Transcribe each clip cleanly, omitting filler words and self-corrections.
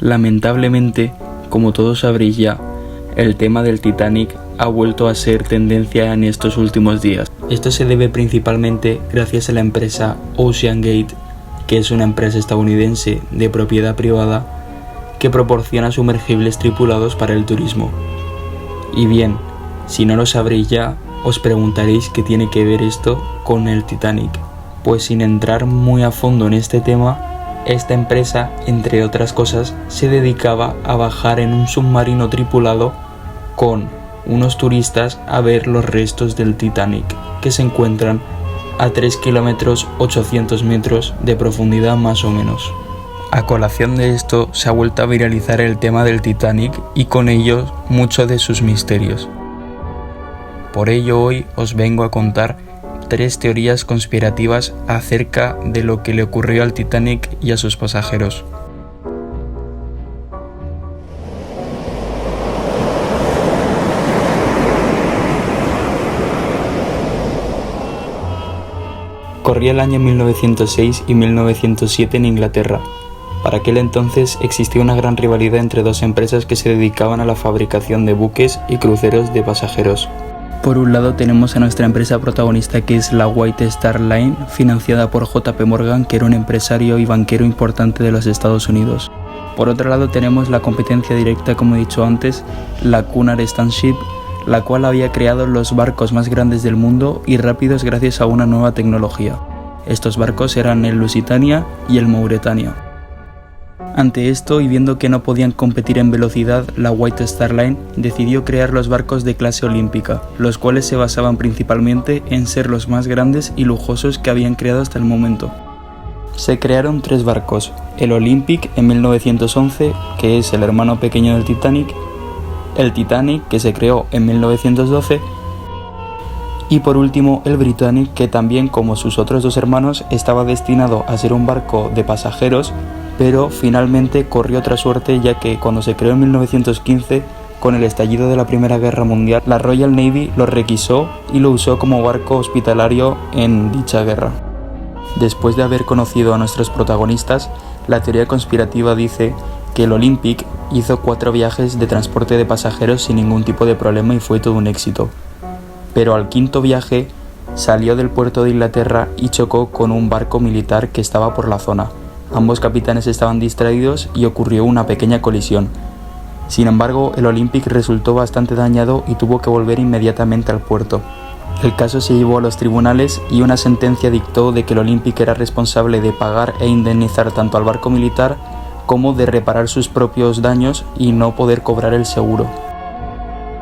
Lamentablemente, como todos sabréis ya, el tema del Titanic ha vuelto a ser tendencia en estos últimos días. Esto se debe principalmente gracias a la empresa OceanGate, que es una empresa estadounidense de propiedad privada que proporciona sumergibles tripulados para el turismo. Y bien, si no lo sabréis ya, os preguntaréis qué tiene que ver esto con el Titanic. Pues sin entrar muy a fondo en este tema, esta empresa, entre otras cosas, se dedicaba a bajar en un submarino tripulado con unos turistas a ver los restos del Titanic, que se encuentran a 3 kilómetros 800 metros de profundidad más o menos. A colación de esto se ha vuelto a viralizar el tema del Titanic y con ello muchos de sus misterios. Por ello hoy os vengo a contar 3 teorías conspirativas acerca de lo que le ocurrió al Titanic y a sus pasajeros. Corría el año 1906 y 1907 en Inglaterra. Para aquel entonces existía una gran rivalidad entre dos empresas que se dedicaban a la fabricación de buques y cruceros de pasajeros. Por un lado tenemos a nuestra empresa protagonista, que es la White Star Line, financiada por JP Morgan, que era un empresario y banquero importante de los Estados Unidos. Por otro lado tenemos la competencia directa, como he dicho antes, la Cunard Steamship, la cual había creado los barcos más grandes del mundo y rápidos gracias a una nueva tecnología. Estos barcos eran el Lusitania y el Mauretania. Ante esto, y viendo que no podían competir en velocidad, la White Star Line decidió crear los barcos de clase olímpica, los cuales se basaban principalmente en ser los más grandes y lujosos que habían creado hasta el momento. Se crearon 3 barcos: el Olympic en 1911, que es el hermano pequeño del Titanic, el Titanic, que se creó en 1912, y por último el Britannic, que también, como sus otros 2 hermanos, estaba destinado a ser un barco de pasajeros, pero finalmente corrió otra suerte, ya que cuando se creó en 1915, con el estallido de la Primera Guerra Mundial, la Royal Navy lo requisó y lo usó como barco hospitalario en dicha guerra. Después de haber conocido a nuestros protagonistas, la teoría conspirativa dice que el Olympic hizo 4 viajes de transporte de pasajeros sin ningún tipo de problema y fue todo un éxito. Pero al 5.º viaje salió del puerto de Inglaterra y chocó con un barco militar que estaba por la zona. Ambos capitanes estaban distraídos y ocurrió una pequeña colisión. Sin embargo, el Olympic resultó bastante dañado y tuvo que volver inmediatamente al puerto. El caso se llevó a los tribunales y una sentencia dictó de que el Olympic era responsable de pagar e indemnizar tanto al barco militar como de reparar sus propios daños y no poder cobrar el seguro.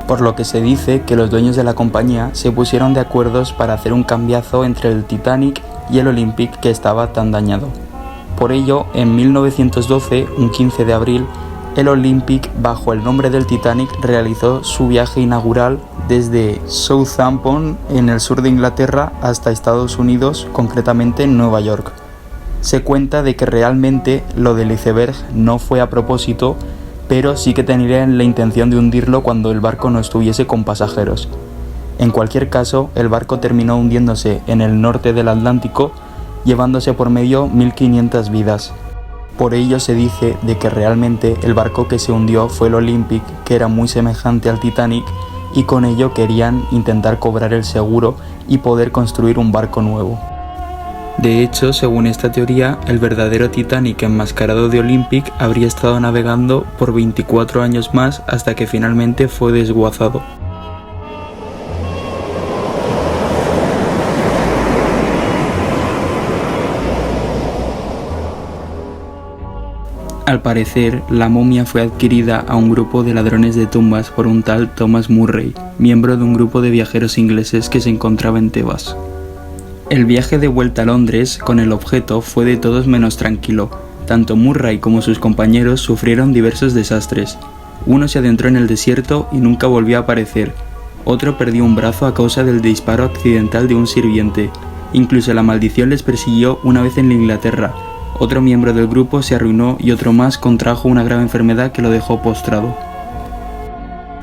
Por lo que se dice que los dueños de la compañía se pusieron de acuerdo para hacer un cambiazo entre el Titanic y el Olympic, que estaba tan dañado. Por ello, en 1912, un 15 de abril, el Olympic, bajo el nombre del Titanic, realizó su viaje inaugural desde Southampton, en el sur de Inglaterra, hasta Estados Unidos, concretamente en Nueva York. Se cuenta de que realmente lo del iceberg no fue a propósito, pero sí que tenían la intención de hundirlo cuando el barco no estuviese con pasajeros. En cualquier caso, el barco terminó hundiéndose en el norte del Atlántico, llevándose por medio 1.500 vidas. Por ello se dice de que realmente el barco que se hundió fue el Olympic, que era muy semejante al Titanic, y con ello querían intentar cobrar el seguro y poder construir un barco nuevo. De hecho, según esta teoría, el verdadero Titanic enmascarado de Olympic habría estado navegando por 24 años más hasta que finalmente fue desguazado. Al parecer, la momia fue adquirida a un grupo de ladrones de tumbas por un tal Thomas Murray, miembro de un grupo de viajeros ingleses que se encontraba en Tebas. El viaje de vuelta a Londres con el objeto fue de todos menos tranquilo. Tanto Murray como sus compañeros sufrieron diversos desastres. Uno se adentró en el desierto y nunca volvió a aparecer. Otro perdió un brazo a causa del disparo accidental de un sirviente. Incluso la maldición les persiguió una vez en Inglaterra. Otro miembro del grupo se arruinó y otro más contrajo una grave enfermedad que lo dejó postrado.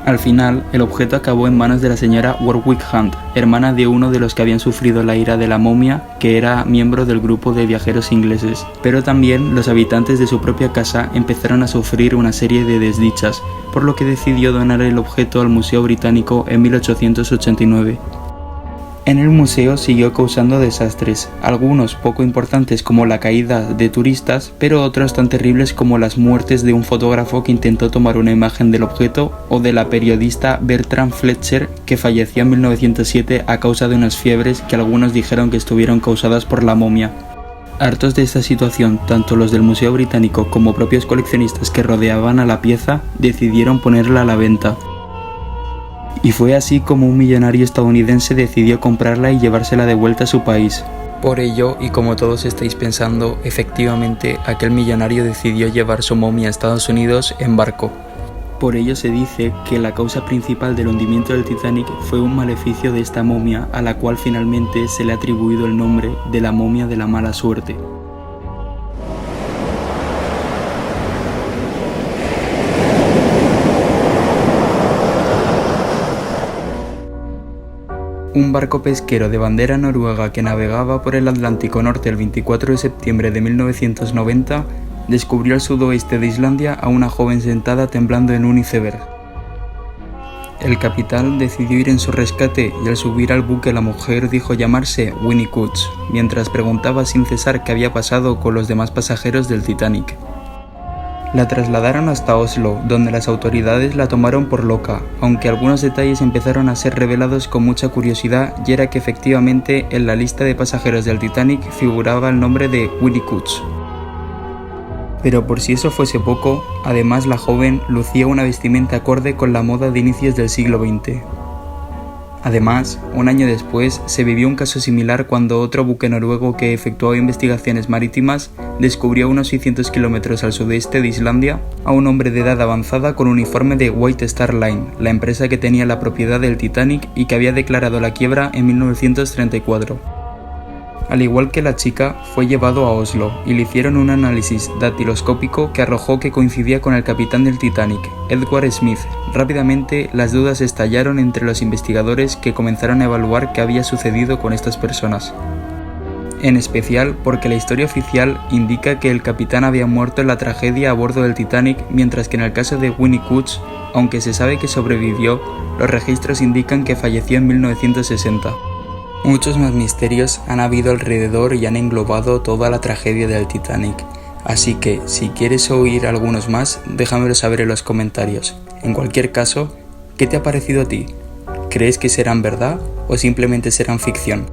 Al final, el objeto acabó en manos de la señora Warwick Hunt, hermana de uno de los que habían sufrido la ira de la momia, que era miembro del grupo de viajeros ingleses. Pero también los habitantes de su propia casa empezaron a sufrir una serie de desdichas, por lo que decidió donar el objeto al Museo Británico en 1889. En el museo siguió causando desastres, algunos poco importantes como la caída de turistas, pero otros tan terribles como las muertes de un fotógrafo que intentó tomar una imagen del objeto o de la periodista Bertram Fletcher, que falleció en 1907 a causa de unas fiebres que algunos dijeron que estuvieron causadas por la momia. Hartos de esta situación, tanto los del Museo Británico como propios coleccionistas que rodeaban a la pieza decidieron ponerla a la venta. Y fue así como un millonario estadounidense decidió comprarla y llevársela de vuelta a su país. Por ello, y como todos estáis pensando, efectivamente aquel millonario decidió llevar su momia a Estados Unidos en barco. Por ello se dice que la causa principal del hundimiento del Titanic fue un maleficio de esta momia, a la cual finalmente se le ha atribuido el nombre de la momia de la mala suerte. Un barco pesquero de bandera noruega que navegaba por el Atlántico Norte el 24 de septiembre de 1990 descubrió al sudoeste de Islandia a una joven sentada temblando en un iceberg. El capitán decidió ir en su rescate y al subir al buque la mujer dijo llamarse Winnicott, mientras preguntaba sin cesar qué había pasado con los demás pasajeros del Titanic. La trasladaron hasta Oslo, donde las autoridades la tomaron por loca, aunque algunos detalles empezaron a ser revelados con mucha curiosidad, y era que efectivamente en la lista de pasajeros del Titanic figuraba el nombre de Winnicott. Pero por si eso fuese poco, además la joven lucía una vestimenta acorde con la moda de inicios del siglo XX. Además, un año después, se vivió un caso similar cuando otro buque noruego que efectuaba investigaciones marítimas descubrió a unos 600 kilómetros al sudeste de Islandia a un hombre de edad avanzada con uniforme de White Star Line, la empresa que tenía la propiedad del Titanic y que había declarado la quiebra en 1934. Al igual que la chica, fue llevado a Oslo y le hicieron un análisis dactiloscópico que arrojó que coincidía con el capitán del Titanic, Edward Smith. Rápidamente, las dudas estallaron entre los investigadores que comenzaron a evaluar qué había sucedido con estas personas. En especial porque la historia oficial indica que el capitán había muerto en la tragedia a bordo del Titanic, mientras que en el caso de Winnicott, aunque se sabe que sobrevivió, los registros indican que falleció en 1960. Muchos más misterios han habido alrededor y han englobado toda la tragedia del Titanic, así que si quieres oír algunos más, déjamelo saber en los comentarios. En cualquier caso, ¿qué te ha parecido a ti? ¿Crees que serán verdad o simplemente serán ficción?